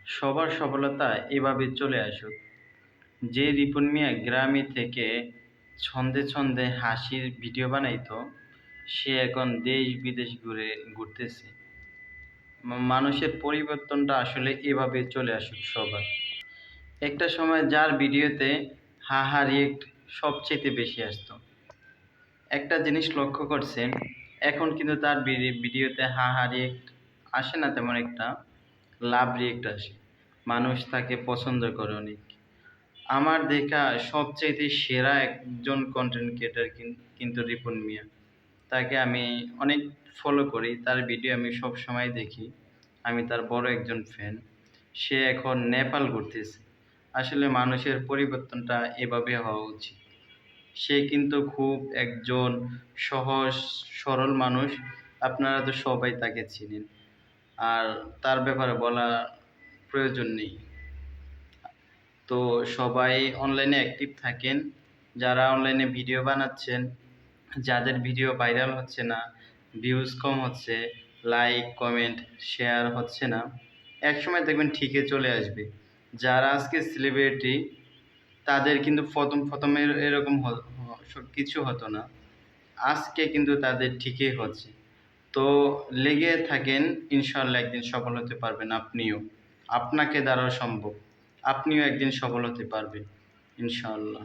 সবার সফলতা এভাবে চলে আসুক। যে রিপন মিয়া গ্রামে থেকে ছন্দে ছন্দে হাসির ভিডিও বানাইতো, সে এখন দেশ-বিদেশ ঘুরতেছে। মানুষের পরিবর্তনটা আসলে এভাবে চলে আসুক সবার। একটা সময় যার ভিডিওতে হা হা রিয়েক্ট সবচাইতে বেশি আসতো। একটা জিনিস লক্ষ্য করছেন, এখন কিন্তু তার ভিডিওতে হা হা রিয়েক্ট আসে না তেমন একটা, লাভ রিয়েক্ট আসে। মানুষ তাকে পছন্দ করে অনেক। আমার দেখা সবচাইতে সেরা একজন কন্টেন্ট ক্রিয়েটর কিন্তু রিপন মিয়া। তাকে আমি অনেক ফলো করি, তার ভিডিও আমি সবসময় দেখি। আমি তার বড় একজন ফ্যান। সে এখন নেপাল ঘুরতেছে। আসলে মানুষের পরিবর্তনটা এভাবে হওয়া উচিত। সে কিন্তু খুব একজন সহজ সরল মানুষ। আপনারা তো সবাই তাকে চিনেন। আর তার ব্যাপারে বলা প্রয়োজন নেই। তো সবাই অনলাইনে অ্যাক্টিভ থাকেন। যারা অনলাইনে ভিডিও বানাচ্ছেন, যাদের ভিডিও ভাইরাল হচ্ছে না, ভিউজ কম হচ্ছে, লাইক, কমেন্ট, শেয়ার হচ্ছে না, একসময় দেখবেন ঠিকই চলে আসবে। যারা আজকে সেলিব্রিটি, তাদের কিন্তু প্রথম এরকম কিছু হতো না। আজকে কিন্তু তাদের ঠিকই হচ্ছে। তো লেগে থাকেন, ইনশাআল্লাহ একদিন সফল হতে পারবেন আপনিও। আপনাকে দ্বারাও সম্ভব। আপনিও একদিন সফল হতে পারবেন, ইনশাআল্লাহ।